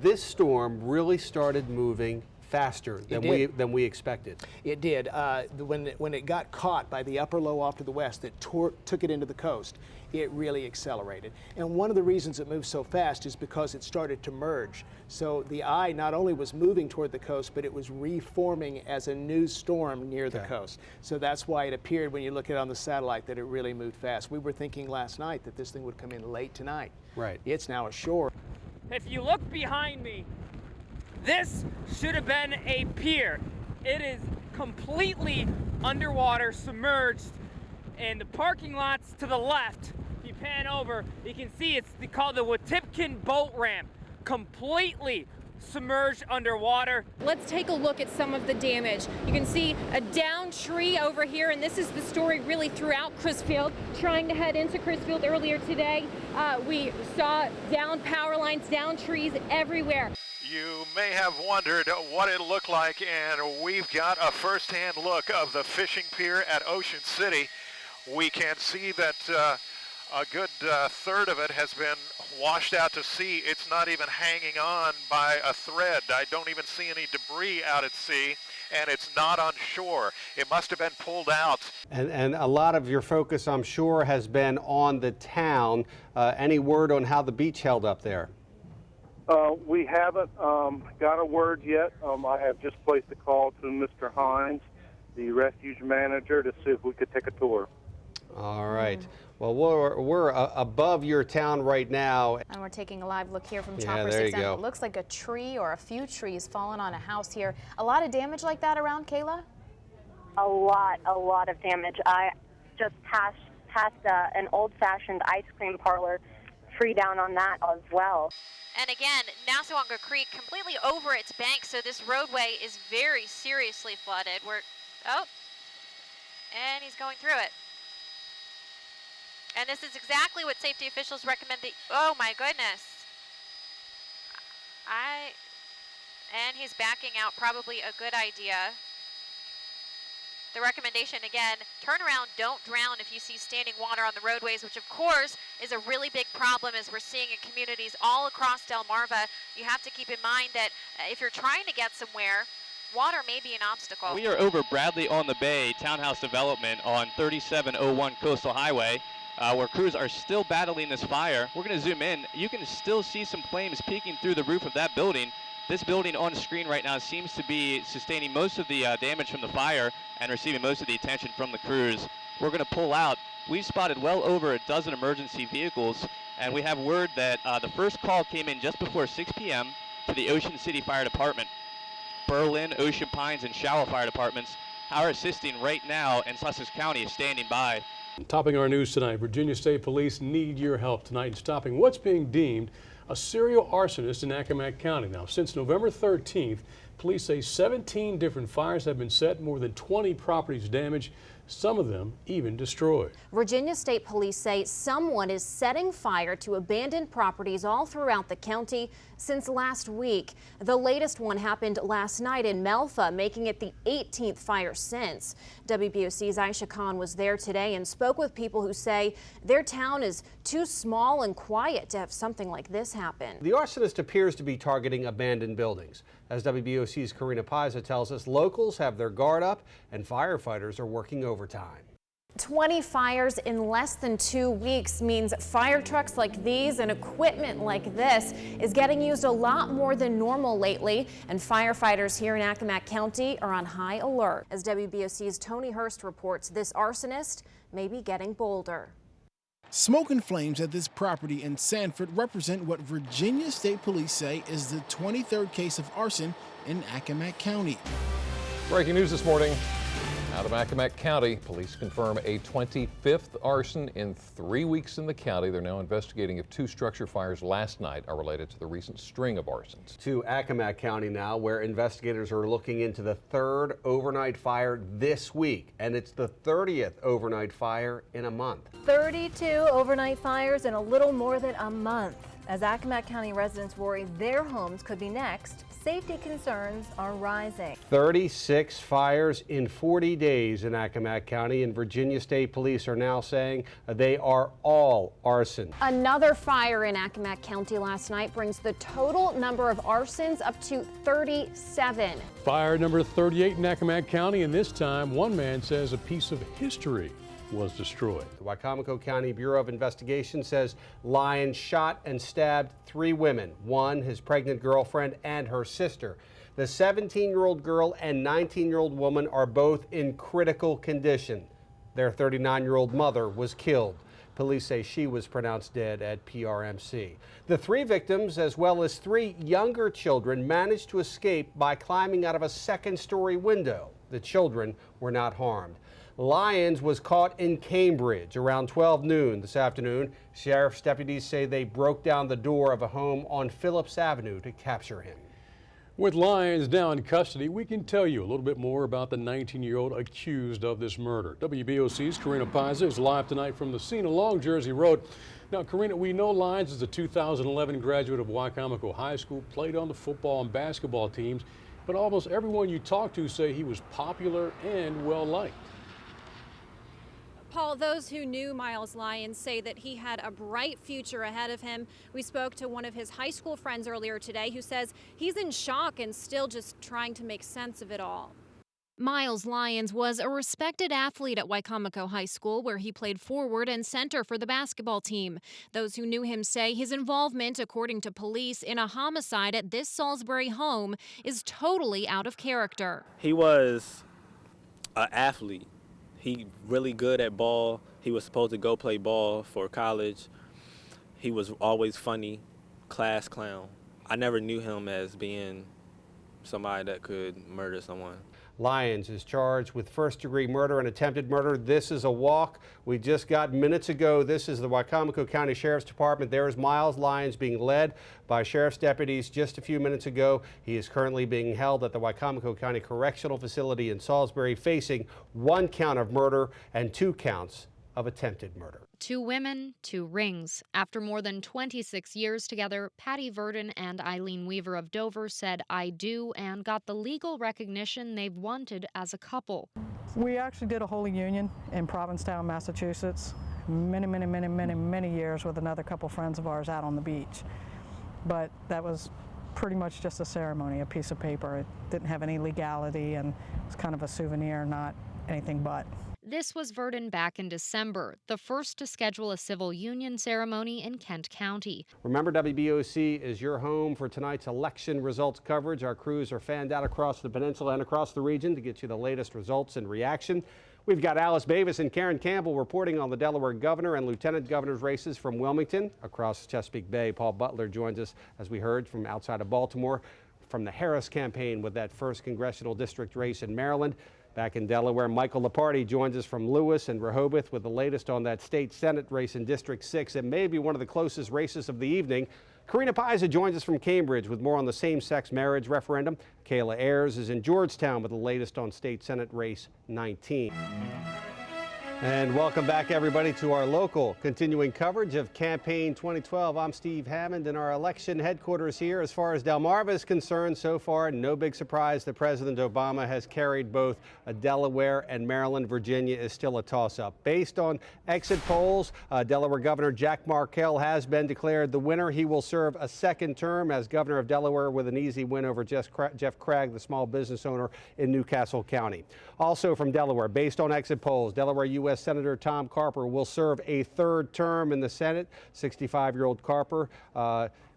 this storm really started moving faster than we expected. It did. When it got caught by the upper low off to the west that took it into the coast, it really accelerated. And one of the reasons it moved so fast is because it started to merge. So the eye not only was moving toward the coast, but it was reforming as a new storm near the coast. So that's why it appeared, when you look at it on the satellite, that it really moved fast. We were thinking last night that this thing would come in late tonight. Right. It's now ashore. If you look behind me, this should have been a pier. It is completely underwater, submerged, and the parking lots to the left, if you pan over, you can see it's called the Watipkin boat ramp, completely submerged underwater. Let's take a look at some of the damage. You can see a downed tree over here, and this is the story really throughout Crisfield. Trying to head into Crisfield earlier today, we saw downed power lines, downed trees everywhere. You may have wondered what it looked like, and we've got a first-hand look of the fishing pier at Ocean City. We can see that a good third of it has been washed out to sea. It's not even hanging on by a thread. I don't even see any debris out at sea, and it's not on shore. It must have been pulled out. And a lot of your focus, I'm sure, has been on the town. Any word on how the beach held up there? We haven't got a word yet. I have just placed a call to Mr. Hines, the refuge manager, to see if we could take a tour. All right. Well, we're above your town right now. And we're taking a live look here from Yeah, Chopper there 6. you go. It looks like a tree or a few trees fallen on a house here. A lot of damage like that around, Kayla? A lot of damage. I just passed an old-fashioned ice cream parlor, tree down on that as well. And again, Nassawanga Creek completely over its bank, so this roadway is very seriously flooded. And he's going through it. And this is exactly what safety officials recommend. Oh my goodness. And he's backing out, probably a good idea. The recommendation again, turn around, don't drown if you see standing water on the roadways, which of course is a really big problem as we're seeing in communities all across Delmarva. You have to keep in mind that if you're trying to get somewhere, water may be an obstacle. We are over Bradley on the Bay townhouse development on 3701 Coastal Highway, where crews are still battling this fire. We're going to zoom in. You can still see some flames peeking through the roof of that building. This building on screen right now seems to be sustaining most of the damage from the fire and receiving most of the attention from the crews. We're going to pull out. We've spotted well over a dozen emergency vehicles, and we have word that the first call came in just before 6 p.m. to the Ocean City Fire Department. Berlin, Ocean Pines, and Shower Fire Departments are assisting right now, and Sussex County is standing by. Topping our news tonight, Virginia State Police need your help tonight in stopping what's being deemed a serial arsonist in Accomack County. Now, since November 13th, police say 17 different fires have been set, more than 20 properties damaged, some of them even destroyed. Virginia State Police say someone is setting fire to abandoned properties all throughout the county since last week. The latest one happened last night in Melfa, making it the 18th fire since. WBOC's Aisha Khan was there today and spoke with people who say their town is too small and quiet to have something like this happen. The arsonist appears to be targeting abandoned buildings. As WBOC's Karina Paiza tells us, locals have their guard up and firefighters are working overtime. 20 fires in less than 2 weeks means fire trucks like these and equipment like this is getting used a lot more than normal lately, and firefighters here in Accomack County are on high alert. As WBOC's Tony Hurst reports, this arsonist may be getting bolder. Smoke and flames at this property in Sanford represent what Virginia State Police say is the 23rd case of arson in Accomack County. Breaking news this morning. Out of Accomack County, police confirm a 25th arson in 3 weeks in the county. They're now investigating if 2 structure fires last night are related to the recent string of arsons. To Accomack County now, where investigators are looking into the 3rd overnight fire this week, and it's the 30th overnight fire in a month. 32 overnight fires in a little more than a month. As Accomack County residents worry their homes could be next, safety concerns are rising. 36 fires in 40 days in Accomack County, and Virginia State Police are now saying they are all arson. Another fire in Accomack County last night brings the total number of arsons up to 37. Fire number 38 in Accomack County, and this time one man says a piece of history was destroyed. The Wicomico County Bureau of Investigation says Lyons shot and stabbed 3 women, one his pregnant girlfriend and her sister. The 17-year-old girl and 19-year-old woman are both in critical condition. Their 39-year-old mother was killed. Police say she was pronounced dead at PRMC. The 3 victims, as well as 3 younger children, managed to escape by climbing out of a second-story window. The children were not harmed. Lyons was caught in Cambridge around 12 noon this afternoon. Sheriff's deputies say they broke down the door of a home on Phillips Avenue to capture him. With Lyons now in custody, we can tell you a little bit more about the 19-year-old accused of this murder. WBOC's Karina Paiza is live tonight from the scene along Jersey Road. Now, Karina, we know Lyons is a 2011 graduate of Wicomico High School, played on the football and basketball teams, but almost everyone you talk to say he was popular and well-liked. Paul, those who knew Miles Lyons say that he had a bright future ahead of him. We spoke to one of his high school friends earlier today who says he's in shock and still just trying to make sense of it all. Miles Lyons was a respected athlete at Wicomico High School, where he played forward and center for the basketball team. Those who knew him say his involvement, according to police, in a homicide at this Salisbury home is totally out of character. He was an athlete. He really good at ball. He was supposed to go play ball for college. He was always funny, class clown. I never knew him as being somebody that could murder someone. Lyons is charged with first-degree murder and attempted murder. This is a walk we just got minutes ago. This is the Wicomico County Sheriff's Department. There is Miles Lyons being led by sheriff's deputies just a few minutes ago. He is currently being held at the Wicomico County Correctional Facility in Salisbury, facing 1 count of murder and 2 counts of attempted murder. 2 women, 2 rings. After more than 26 years together, Patty Verdon and Eileen Weaver of Dover said "I do" and got the legal recognition they've wanted as a couple. We actually did a holy union in Provincetown, Massachusetts, many years with another couple friends of ours out on the beach. But that was pretty much just a ceremony, a piece of paper. It didn't have any legality and it was kind of a souvenir, not anything but. This was Verdon back in December, the first to schedule a civil union ceremony in Kent County. Remember, WBOC is your home for tonight's election results coverage. Our crews are fanned out across the peninsula and across the region to get you the latest results and reaction. We've got Alice Bavis and Karen Campbell reporting on the Delaware governor and lieutenant governor's races from Wilmington. Across Chesapeake Bay, Paul Butler joins us, as we heard, from outside of Baltimore, from the Harris campaign with that first congressional district race in Maryland. Back in Delaware, Michael Leparty joins us from Lewis and Rehoboth with the latest on that state Senate race in District 6. It may be one of the closest races of the evening. Karina Paiza joins us from Cambridge with more on the same-sex marriage referendum. Kayla Ayers is in Georgetown with the latest on state Senate race 19. And welcome back, everybody, to our local continuing coverage of Campaign 2012. I'm Steve Hammond in our election headquarters here. As far as Delmarva is concerned, so far, no big surprise that President Obama has carried both Delaware and Maryland. Virginia is still a toss-up. Based on exit polls, Delaware Governor Jack Markell has been declared the winner. He will serve a 2nd term as governor of Delaware with an easy win over Jeff Craig, the small business owner in Newcastle County. Also from Delaware, based on exit polls, Delaware U.S. Senator Tom Carper will serve a 3rd term in the Senate. 65-year-old Carper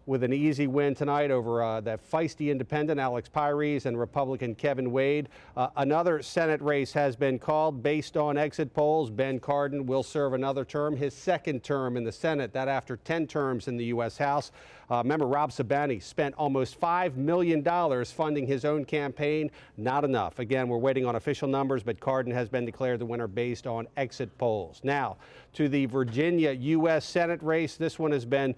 with an easy win tonight over that feisty independent Alex Pires and Republican Kevin Wade. Another Senate race has been called based on exit polls. Ben Cardin will serve another term, his 2nd term in the Senate, that after 10 terms in the U.S. House. Member Rob Sabani spent almost $5 million funding his own campaign. Not enough. Again, we're waiting on official numbers, but Cardin has been declared the winner based on exit polls. Now, to the Virginia U.S. Senate race. This one has been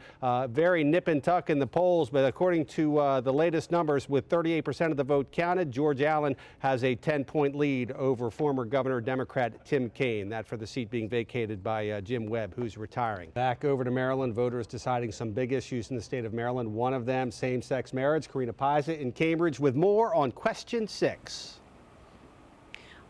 very nip and tuck in the polls, but according to the latest numbers, with 38% of the vote counted, George Allen has a 10-point lead over former Governor Democrat Tim Kaine. That for the seat being vacated by Jim Webb, who's retiring. Back over to Maryland, voters deciding some big issues in the state of Maryland. One of them, same-sex marriage. Karina Pisa in Cambridge with more on question 6.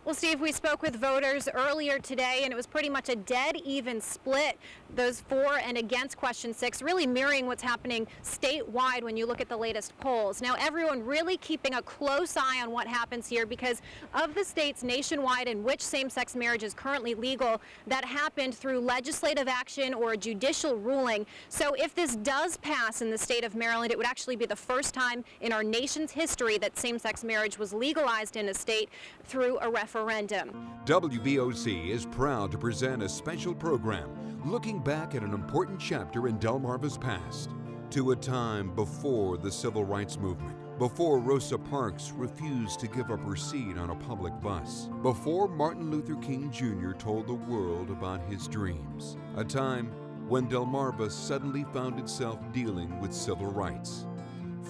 Well, Steve, we spoke with voters earlier today, and it was pretty much a dead even split, those for and against question 6, really mirroring what's happening statewide when you look at the latest polls. Now, everyone really keeping a close eye on what happens here because of the states nationwide in which same-sex marriage is currently legal. That happened through legislative action or a judicial ruling. So if this does pass in the state of Maryland, it would actually be the first time in our nation's history that same-sex marriage was legalized in a state through a referendum. WBOC is proud to present a special program looking back at an important chapter in Delmarva's past, to a time before the Civil Rights Movement, before Rosa Parks refused to give up her seat on a public bus, before Martin Luther King Jr. told the world about his dreams, a time when Delmarva suddenly found itself dealing with civil rights.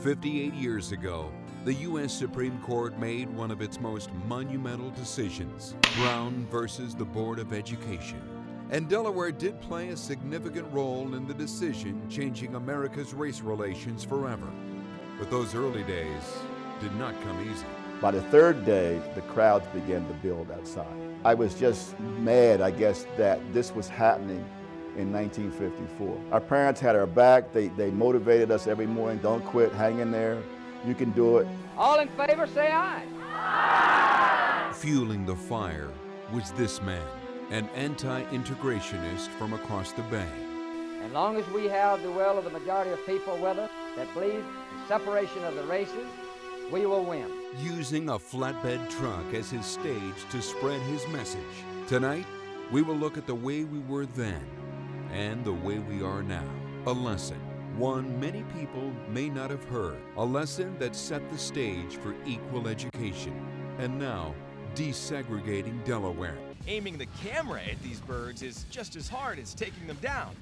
58 years ago, the U.S. Supreme Court made one of its most monumental decisions, Brown versus the Board of Education. And Delaware did play a significant role in the decision changing America's race relations forever. But those early days did not come easy. By the third day, the crowds began to build outside. I was just mad, I guess, that this was happening in 1954. Our parents had our back. They motivated us every morning. Don't quit, hang in there. You can do it. All in favor, say aye. Aye. Fueling the fire was this man, an anti-integrationist from across the bay. As long as we have the will of the majority of people with us that believe in separation of the races, we will win. Using a flatbed truck as his stage to spread his message. Tonight, we will look at the way we were then and the way we are now. A lesson. One many people may not have heard, a lesson that set the stage for equal education, and now desegregating Delaware. Aiming the camera at these birds is just as hard as taking them down.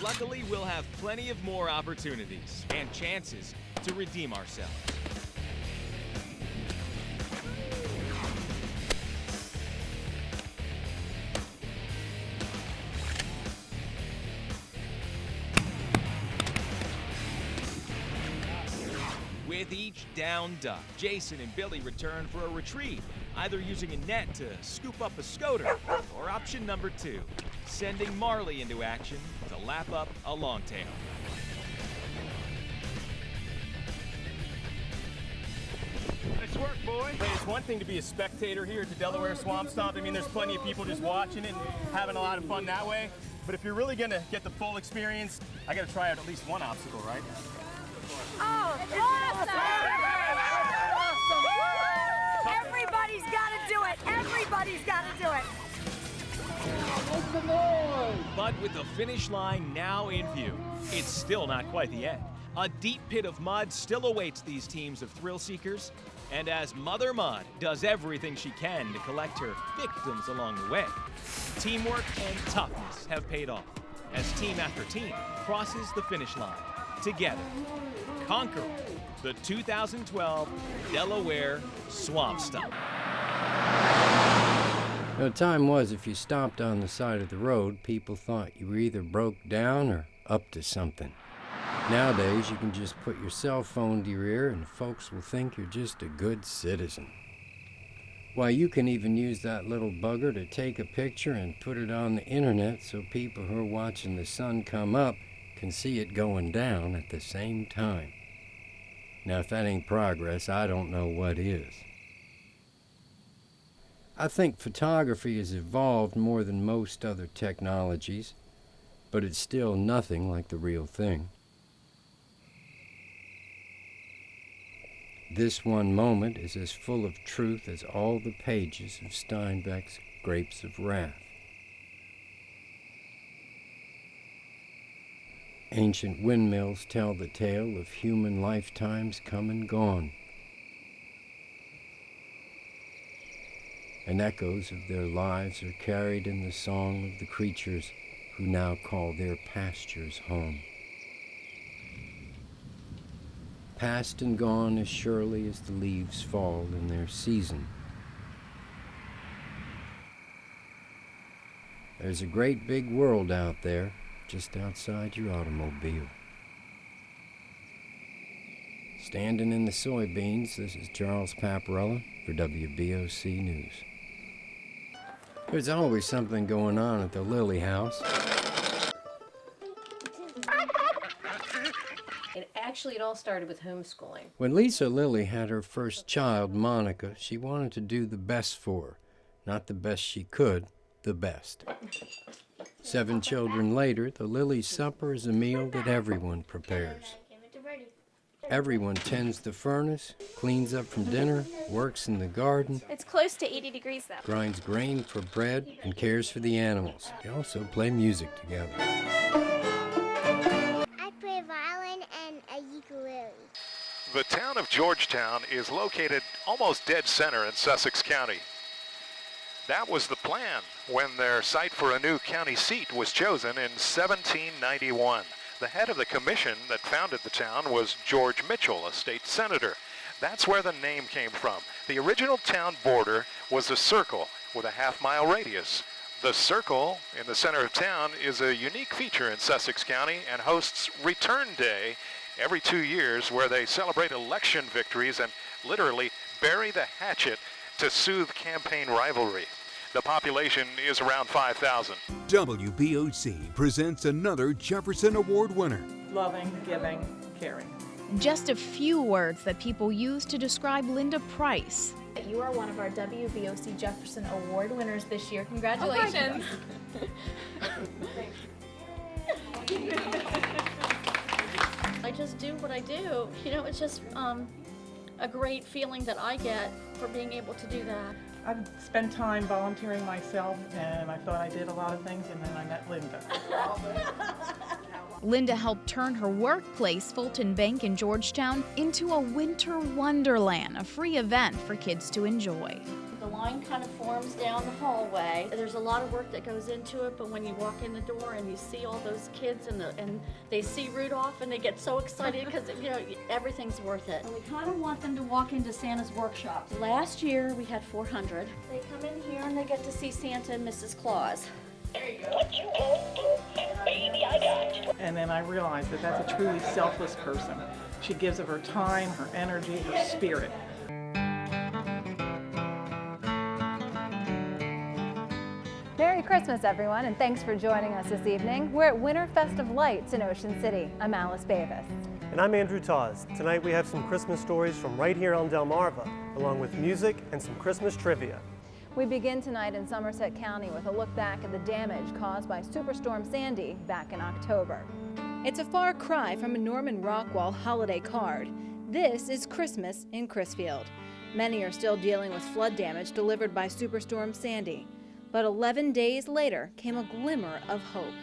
Luckily, we'll have plenty of more opportunities and chances to redeem ourselves. With each down duck, Jason and Billy return for a retrieve, either using a net to scoop up a scoter, or option number 2, sending Marley into action to lap up a longtail. Nice work, boy. Hey, it's one thing to be a spectator here at the Delaware Swamp Stomp. I mean, there's plenty of people just watching it and having a lot of fun that way. But if you're really gonna get the full experience, I gotta try out at least one obstacle, right? Oh, awesome! Awesome! Everybody's got to do it! Everybody's got to do it! What's the noise? But with the finish line now in view, it's still not quite the end. A deep pit of mud still awaits these teams of thrill seekers, and as Mother Mud does everything she can to collect her victims along the way, teamwork and toughness have paid off as team after team crosses the finish line together, conquering the 2012 Delaware Swamp Stomp. The time was, if you stopped on the side of the road, people thought you were either broke down or up to something. Nowadays, you can just put your cell phone to your ear and folks will think you're just a good citizen. Why, you can even use that little bugger to take a picture and put it on the internet so people who are watching the sun come up can see it going down at the same time. Now, if that ain't progress, I don't know what is. I think photography has evolved more than most other technologies, but it's still nothing like the real thing. This one moment is as full of truth as all the pages of Steinbeck's Grapes of Wrath. Ancient windmills tell the tale of human lifetimes come and gone, and echoes of their lives are carried in the song of the creatures who now call their pastures home. Past and gone as surely as the leaves fall in their season. There's a great big world out there, just outside your automobile. Standing in the soybeans, this is Charles Paparella for WBOC News. There's always something going on at the Lily House. Actually, it all started with homeschooling. When Lisa Lilly had her first child, Monica, she wanted to do the best for her. Not the best she could, the best. 7 children later, the Lilly supper is a meal that everyone prepares. Everyone tends the furnace, cleans up from dinner, works in the garden. It's close to 80 degrees though. Grinds grain for bread, and cares for the animals. They also play music together. I play violin and a ukulele. The town of Georgetown is located almost dead center in Sussex County. That was the plan when their site for a new county seat was chosen in 1791. The head of the commission that founded the town was George Mitchell, a state senator. That's where the name came from. The original town border was a circle with a half-mile radius. The circle in the center of town is a unique feature in Sussex County and hosts Return Day every 2 years, where they celebrate election victories and literally bury the hatchet to soothe campaign rivalry. The population is around 5,000. WBOC presents another Jefferson Award winner. Loving, giving, caring. Just a few words that people use to describe Linda Price. You are one of our WBOC Jefferson Award winners this year. Congratulations. I just do what I do. You know, it's just a great feeling that I get for being able to do that. I've spent time volunteering myself, and I thought I did a lot of things, and then I met Linda. Linda helped turn her workplace, Fulton Bank in Georgetown, into a winter wonderland, a free event for kids to enjoy. The line kind of forms down the hallway. There's a lot of work that goes into it, but when you walk in the door and you see all those kids and they see Rudolph and they get so excited because, you know, everything's worth it. And we kind of want them to walk into Santa's workshop. Last year we had 400. They come in here and they get to see Santa and Mrs. Claus. There you go. What you want, baby, I got you. And then I realized that that's a truly selfless person. She gives of her time, her energy, her spirit. Merry Christmas, everyone, and thanks for joining us this evening. We're at Winterfest of Lights in Ocean City. I'm Alice Bavis. And I'm Andrew Tawes. Tonight we have some Christmas stories from right here on Delmarva, along with music and some Christmas trivia. We begin tonight in Somerset County with a look back at the damage caused by Superstorm Sandy back in October. It's a far cry from a Norman Rockwell holiday card. This is Christmas in Crisfield. Many are still dealing with flood damage delivered by Superstorm Sandy. But 11 days later came a glimmer of hope.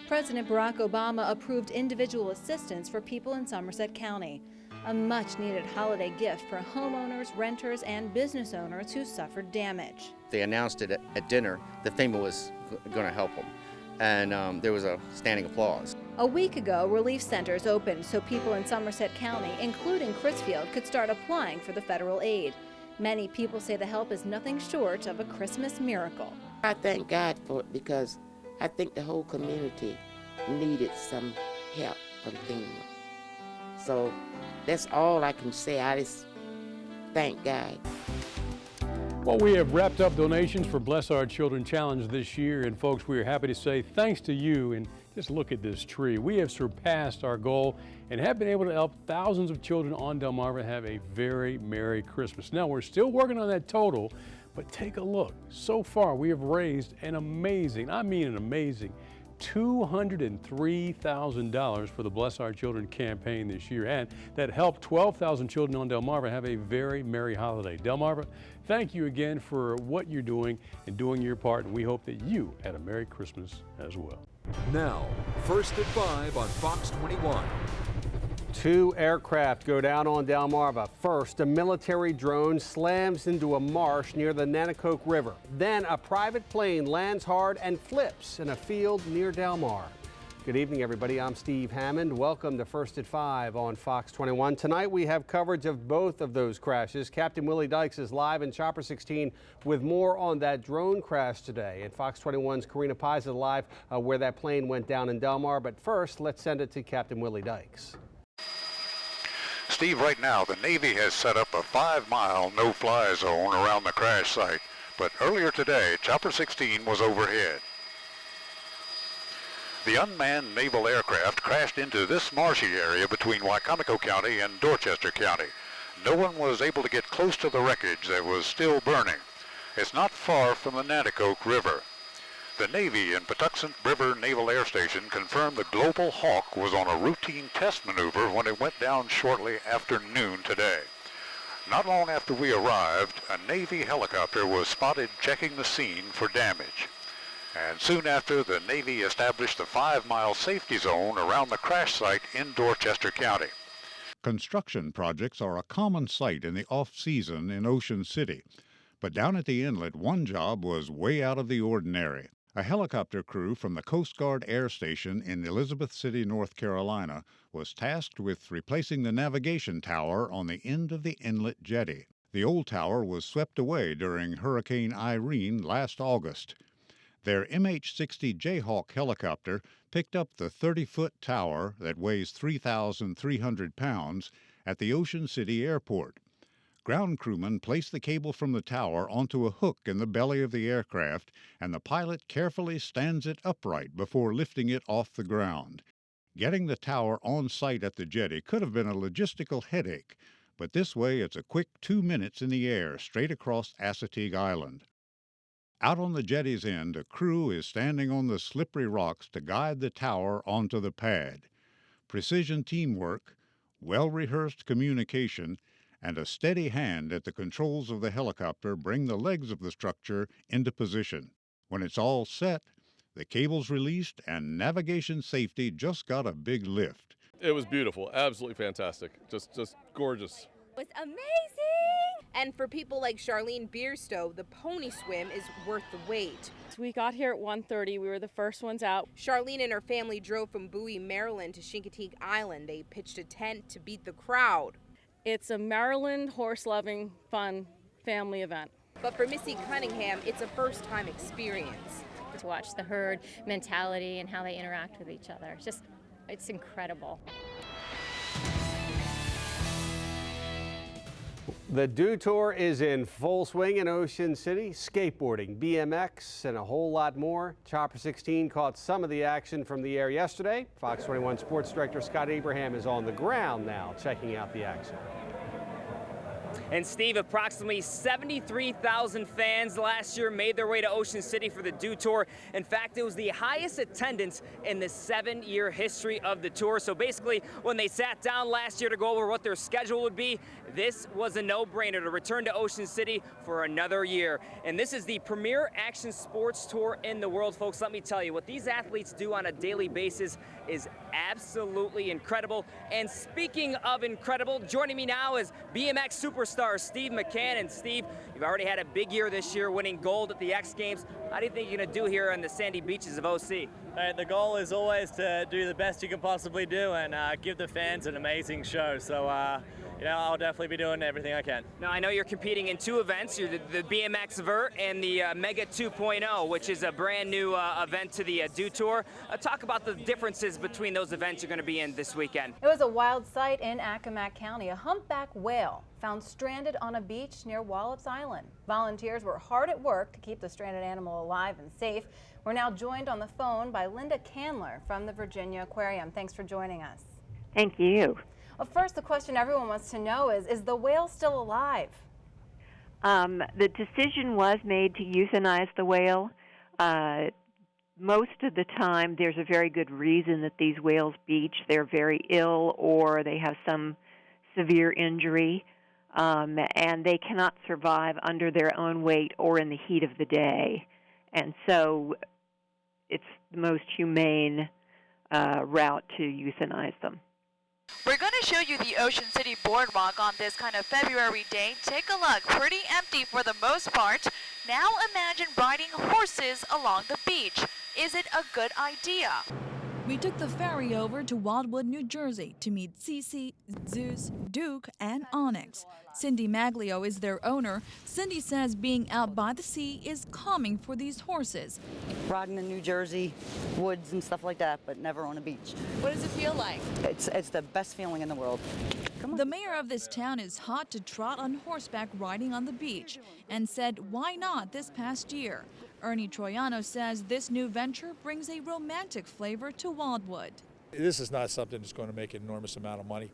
President Barack Obama approved individual assistance for people in Somerset County, a much-needed holiday gift for homeowners, renters, and business owners who suffered damage. They announced it at dinner that FEMA was going to help them, and there was a standing applause. A week ago, relief centers opened so people in Somerset County, including Crisfield, could start applying for the federal aid. Many people say the help is nothing short of a Christmas miracle. I thank God for it because I think the whole community needed some help from FEMA. So that's all I can say. I just thank God. Well, we have wrapped up donations for Bless Our Children Challenge this year, and folks, we are happy to say thanks to you, and just look at this tree. We have surpassed our goal and have been able to help thousands of children on Delmarva have a very Merry Christmas. Now, we're still working on that total, but take a look. So far, we have raised an amazing, I mean an amazing, $203,000 for the Bless Our Children campaign this year, and that helped 12,000 children on Delmarva have a very merry holiday. Delmarva, thank you again for what you're doing and doing your part, and we hope that you had a Merry Christmas as well. Now, First at 5 on Fox 21. 2 aircraft go down on Delmarva. First, a military drone slams into a marsh near the Nanticoke River. Then a private plane lands hard and flips in a field near Delmar. Good evening, everybody. I'm Steve Hammond. Welcome to First at 5 on Fox 21. Tonight we have coverage of both of those crashes. Captain Willie Dykes is live in Chopper 16 with more on that drone crash today. And Fox 21's Karina Pies is live where that plane went down in Delmar. But first, let's send it to Captain Willie Dykes. Steve, right now the Navy has set up a 5-mile no-fly zone around the crash site. But earlier today, Chopper 16 was overhead. The unmanned naval aircraft crashed into this marshy area between Wicomico County and Dorchester County. No one was able to get close to the wreckage that was still burning. It's not far from the Nanticoke River. The Navy in Patuxent River Naval Air Station confirmed the Global Hawk was on a routine test maneuver when it went down shortly after noon today. Not long after we arrived, a Navy helicopter was spotted checking the scene for damage. And soon after, the Navy established the 5-mile safety zone around the crash site in Dorchester County. Construction projects are a common sight in the off-season in Ocean City. But down at the inlet, one job was way out of the ordinary. A helicopter crew from the Coast Guard Air Station in Elizabeth City, North Carolina, was tasked with replacing the navigation tower on the end of the inlet jetty. The old tower was swept away during Hurricane Irene last August. Their MH-60 Jayhawk helicopter picked up the 30-foot tower that weighs 3,300 pounds at the Ocean City Airport. Ground crewmen placed the cable from the tower onto a hook in the belly of the aircraft, and the pilot carefully stands it upright before lifting it off the ground. Getting the tower on site at the jetty could have been a logistical headache, but this way it's a quick 2 minutes in the air straight across Assateague Island. Out on the jetty's end, a crew is standing on the slippery rocks to guide the tower onto the pad. Precision teamwork, well-rehearsed communication, and a steady hand at the controls of the helicopter bring the legs of the structure into position. When it's all set, the cable's released and navigation safety just got a big lift. It was beautiful, absolutely fantastic, just gorgeous. Was amazing! And for people like Charlene Bierstow, the pony swim is worth the wait. We got here at 1:30. We were the first ones out. Charlene and her family drove from Bowie, Maryland to Chincoteague Island. They pitched a tent to beat the crowd. It's a Maryland horse-loving, fun family event. But for Missy Cunningham, it's a first-time experience. To watch the herd mentality and how they interact with each other. It's incredible. The Dew Tour is in full swing in Ocean City. Skateboarding, BMX, and a whole lot more. Chopper 16 caught some of the action from the air yesterday. Fox 21 Sports Director Scott Abraham is on the ground now checking out the action. And Steve, approximately 73,000 fans last year made their way to Ocean City for the Dew Tour. In fact, it was the highest attendance in the 7-year history of the tour. So basically, when they sat down last year to go over what their schedule would be, this was a no-brainer to return to Ocean City for another year. And this is the premier action sports tour in the world, folks. Let me tell you, what these athletes do on a daily basis is absolutely incredible. And speaking of incredible, joining me now is BMX superstar Steve McCann. And Steve, you've already had a big year this year, winning gold at the X Games. How do you think you're going to do here on the sandy beaches of OC? The goal is always to do the best you can possibly do and give the fans an amazing show. So, I'll definitely be doing everything I can. Now, I know you're competing in 2 events. You're the BMX Vert and the Mega 2.0, which is a brand new event to the Dew Tour. Talk about the differences between those events you're going to be in this weekend. It was a wild sight in Accomack County. A humpback whale found stranded on a beach near Wallops Island. Volunteers were hard at work to keep the stranded animal alive and safe. We're now joined on the phone by Linda Candler from the Virginia Aquarium. Thanks for joining us. Thank you. Well, first, the question everyone wants to know is the whale still alive? The decision was made to euthanize the whale. most of the time, there's a very good reason that these whales beach. They're very ill or they have some severe injury, and they cannot survive under their own weight or in the heat of the day. And so it's the most humane route to euthanize them. We're going to show you the Ocean City Boardwalk on this kind of February day. Take a look, pretty empty for the most part. Now imagine riding horses along the beach. Is it a good idea? We took the ferry over to Wildwood, New Jersey to meet Cece, Zeus, Duke, and Onyx. Cindy Maglio is their owner. Cindy says being out by the sea is calming for these horses. Riding in New Jersey, woods and stuff like that, but never on a beach. What does it feel like? It's the best feeling in the world. The mayor of this town is hot to trot on horseback riding on the beach and said why not this past year. Ernie Troiano says this new venture brings a romantic flavor to Wildwood. This is not something that's going to make an enormous amount of money.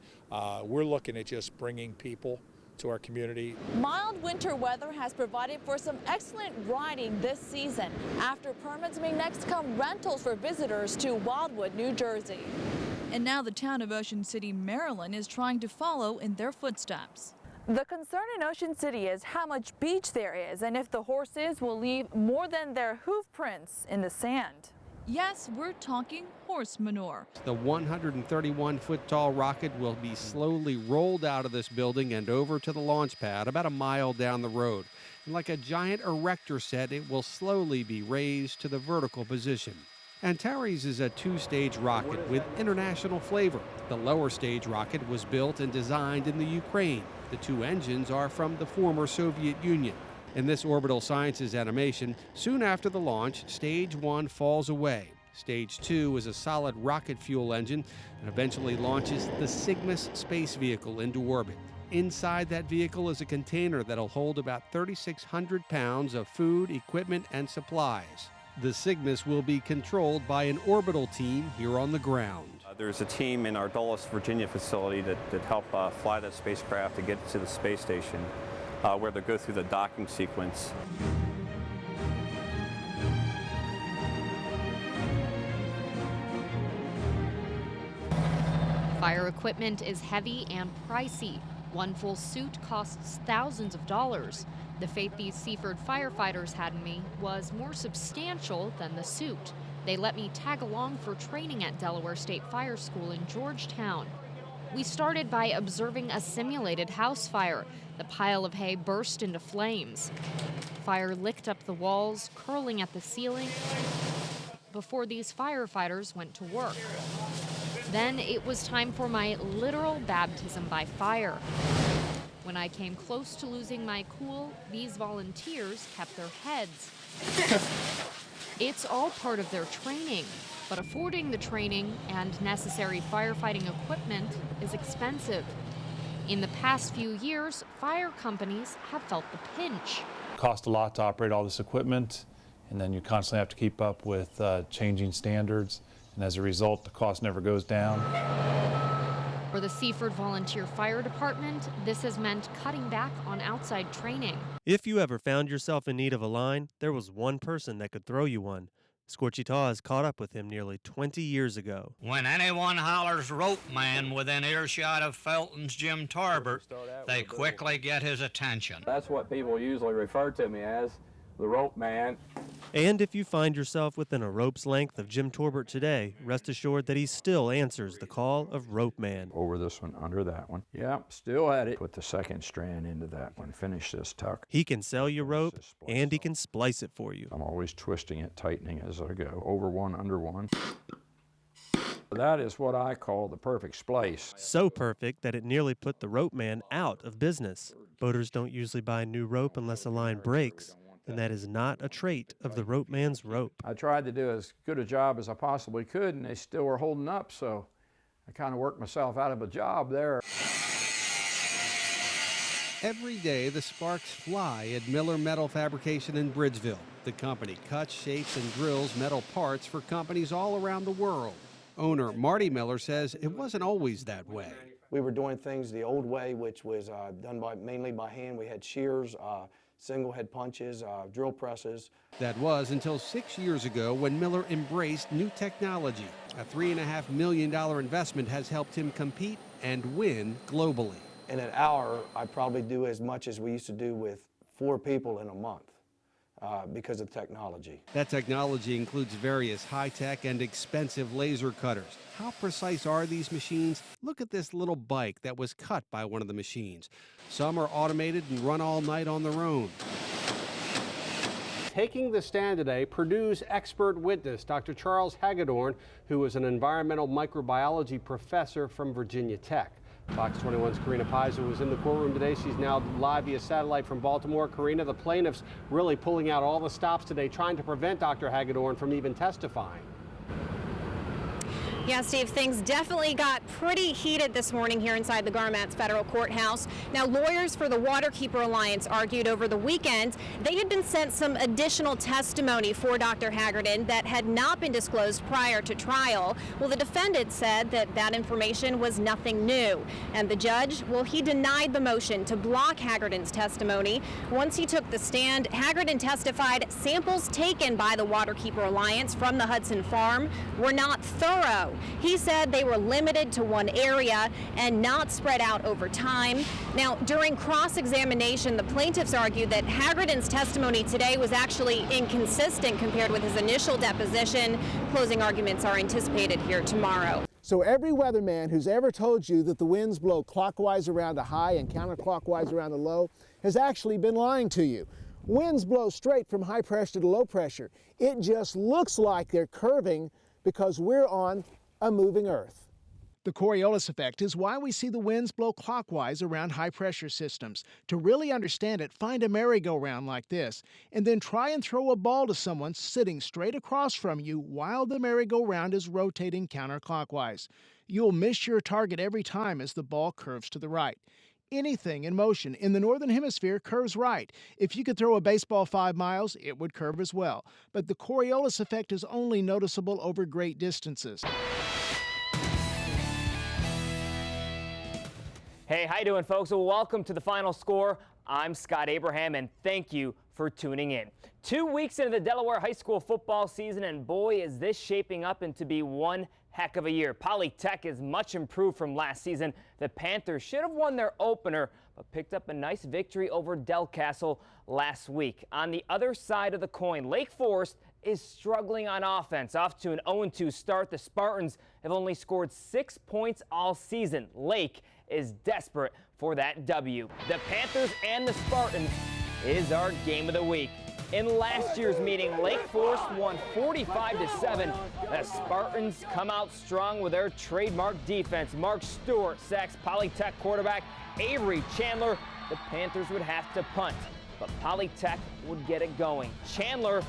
We're looking at just bringing people to our community. Mild winter weather has provided for some excellent riding this season. After permits may next come rentals for visitors to Wildwood, New Jersey. And now the town of Ocean City, Maryland is trying to follow in their footsteps. The concern in Ocean City is how much beach there is and if the horses will leave more than their hoof prints in the sand. Yes, we're talking horse manure. The 131-foot-tall rocket will be slowly rolled out of this building and over to the launch pad about a mile down the road. And like a giant erector set, it will slowly be raised to the vertical position. Antares is a two-stage rocket with international flavor. The lower stage rocket was built and designed in the Ukraine. The two engines are from the former Soviet Union. In this orbital sciences animation, soon after the launch, Stage 1 falls away. Stage 2 is a solid rocket fuel engine and eventually launches the Cygnus space vehicle into orbit. Inside that vehicle is a container that'll hold about 3,600 pounds of food, equipment, and supplies. The Cygnus will be controlled by an orbital team here on the ground. There's a team in our Dulles, Virginia facility that help fly that spacecraft to get to the space station, where they go through the docking sequence. Fire equipment is heavy and pricey. One full suit costs thousands of dollars. The faith these Seaford firefighters had in me was more substantial than the suit. They let me tag along for training at Delaware State Fire School in Georgetown. We started by observing a simulated house fire. The pile of hay burst into flames. Fire licked up the walls, curling at the ceiling, before these firefighters went to work. Then it was time for my literal baptism by fire. When I came close to losing my cool, these volunteers kept their heads. It's all part of their training, but affording the training and necessary firefighting equipment is expensive. In the past few years, fire companies have felt the pinch. It costs a lot to operate all this equipment, and then you constantly have to keep up with changing standards, and as a result, the cost never goes down. For the Seaford Volunteer Fire Department, this has meant cutting back on outside training. If you ever found yourself in need of a line, there was one person that could throw you one. Scorchy Taws caught up with him nearly 20 years ago. When anyone hollers rope man within earshot of Felton's Jim Tarbert, they quickly get his attention. That's what people usually refer to me as, the rope man. And if you find yourself within a rope's length of Jim Torbert today, rest assured that he still answers the call of Rope Man. Over this one, under that one. Yep, still at it. Put the second strand into that one. Finish this tuck. He can sell you rope, and he can splice it for you. I'm always twisting it, tightening as I go. Over one, under one. That is what I call the perfect splice. So perfect that it nearly put the Rope Man out of business. Boaters don't usually buy new rope unless a line breaks. And that is not a trait of the Rope Man's rope. I tried to do as good a job as I possibly could, and they still were holding up, so I kind of worked myself out of a job there. Every day, the sparks fly at Miller Metal Fabrication in Bridgeville. The company cuts, shapes, and drills metal parts for companies all around the world. Owner Marty Miller says it wasn't always that way. We were doing things the old way, which was done mainly by hand. We had shears, single head punches, drill presses. That was until 6 years ago when Miller embraced new technology. A $3.5 million investment has helped him compete and win globally. In an hour, I probably do as much as we used to do with 4 people in a month because of technology. That technology includes various high-tech and expensive laser cutters. How precise are these machines? Look at this little bike that was cut by one of the machines. Some are automated and run all night on their own. Taking the stand today, Purdue's expert witness, Dr. Charles Hagedorn, who is an environmental microbiology professor from Virginia Tech. Fox 21's Karina Paiza was in the courtroom today. She's now live via satellite from Baltimore. Karina, the plaintiffs really pulling out all the stops today, trying to prevent Dr. Hagedorn from even testifying. Yeah, Steve, things definitely got pretty heated this morning here inside the Garmatz Federal Courthouse. Now, lawyers for the Waterkeeper Alliance argued over the weekend they had been sent some additional testimony for Dr. Hagedorn that had not been disclosed prior to trial. Well, the defendant said that that information was nothing new. And the judge, well, he denied the motion to block Hagedorn's testimony. Once he took the stand, Hagedorn testified samples taken by the Waterkeeper Alliance from the Hudson farm were not thorough. He said they were limited to one area and not spread out over time. Now, during cross-examination, the plaintiffs argued that Hagedorn's testimony today was actually inconsistent compared with his initial deposition. Closing arguments are anticipated here tomorrow. So every weatherman who's ever told you that the winds blow clockwise around the high and counterclockwise around the low has actually been lying to you. Winds blow straight from high pressure to low pressure. It just looks like they're curving because we're on a moving Earth. The Coriolis effect is why we see the winds blow clockwise around high-pressure systems. To really understand it, find a merry-go-round like this, and then try and throw a ball to someone sitting straight across from you while the merry-go-round is rotating counterclockwise. You'll miss your target every time as the ball curves to the right. Anything in motion in the Northern Hemisphere curves right. If you could throw a baseball 5 miles, it would curve as well. But the Coriolis effect is only noticeable over great distances. Hey, how you doing, folks? Well, welcome to the Final Score. I'm Scott Abraham, and thank you for tuning in. 2 weeks into the Delaware high school football season, and boy, is this shaping up into be one heck of a year. Polytech is much improved from last season. The Panthers should have won their opener, but picked up a nice victory over Del Castle last week. On the other side of the coin, Lake Forest is struggling on offense. Off to an 0-2 start, the Spartans have only scored 6 points all season. Lake is desperate for that W. The Panthers and the Spartans is our game of the week. In last year's meeting, Lake Forest won 45-7. The Spartans come out strong with their trademark defense. Mark Stewart sacks Polytech quarterback Avery Chandler. The Panthers would have to punt, but Polytech would get it going. Chandler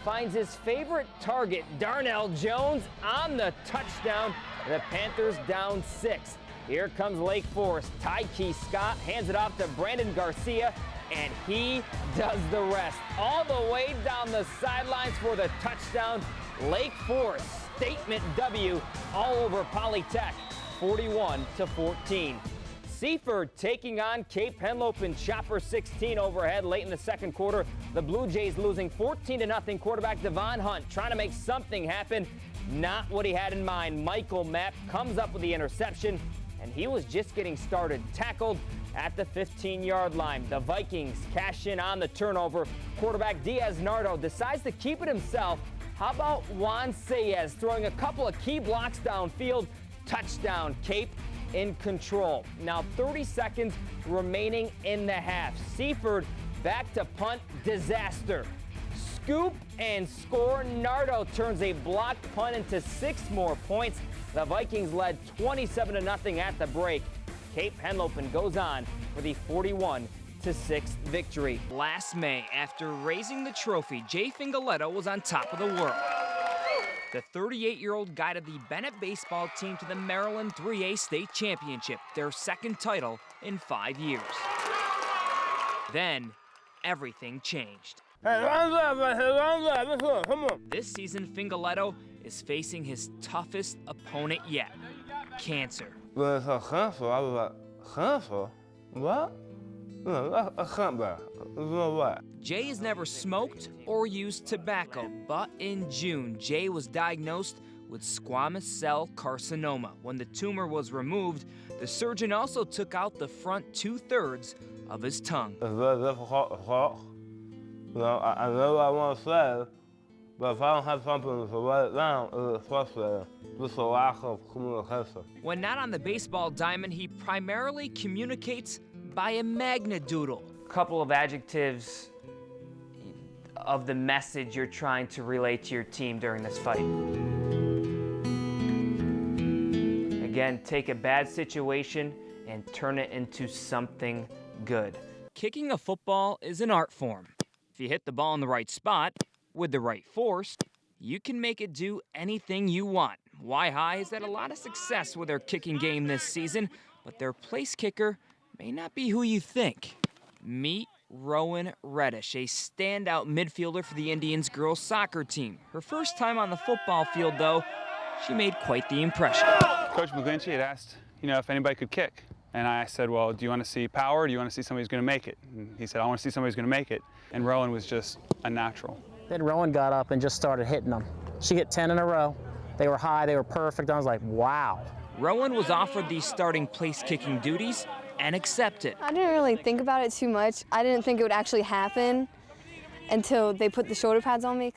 finds his favorite target, Darnell Jones, on the touchdown. The Panthers down 6. Here comes Lake Forest. Tyke Scott hands it off to Brandon Garcia, and he does the rest. All the way down the sidelines for the touchdown. Lake Forest, statement W all over Polytech, 41-14. Seaford taking on Cape Henlope in Chopper 16 overhead late in the second quarter. The Blue Jays losing 14-0. Quarterback Devon Hunt trying to make something happen. Not what he had in mind. Michael Mapp comes up with the interception, and he was just getting started. Tackled at the 15-yard line. The Vikings cash in on the turnover. Quarterback Diaz Nardo decides to keep it himself. How about Juan Sayez throwing a couple of key blocks downfield? Touchdown, Cape in control. Now 30 seconds remaining in the half. Seaford back to punt, disaster. Scoop and score. Nardo turns a blocked punt into 6 more points. The Vikings led 27-0 at the break. Cape Henlopen goes on for the 41-6 victory. Last May, after raising the trophy, Jay Fingaletto was on top of the world. The 38-year-old guided the Bennett baseball team to the Maryland 3A State Championship, their second title in 5 years. Then, everything changed. This season, Fingaletto is facing his toughest opponent yet, cancer. What? Jay has never smoked or used tobacco, but in June, Jay was diagnosed with squamous cell carcinoma. When the tumor was removed, the surgeon also took out the front 2/3 of his tongue. It's very difficult to talk. I know what I want to say, but if I don't have something to write it down, it's frustrating. Just a lack of communication. When not on the baseball diamond, he primarily communicates by a magnadoodle. Couple of adjectives of the message you're trying to relate to your team during this fight. Again, take a bad situation and turn it into something good. Kicking a football is an art form. If you hit the ball in the right spot, with the right force, you can make it do anything you want. Y High has had a lot of success with their kicking game this season, but their place kicker may not be who you think. Meet Rowan Reddish, a standout midfielder for the Indians girls soccer team. Her first time on the football field, though, she made quite the impression. Coach McGlinchey had asked, if anybody could kick. And I said, well, do you want to see power or do you want to see somebody who's going to make it? And he said, I want to see somebody who's going to make it. And Rowan was just a natural. Then Rowan got up and just started hitting them. She hit 10 in a row. They were high, they were perfect. I was like, wow. Rowan was offered these starting place kicking duties and accepted. I didn't really think about it too much. I didn't think it would actually happen until they put the shoulder pads on me.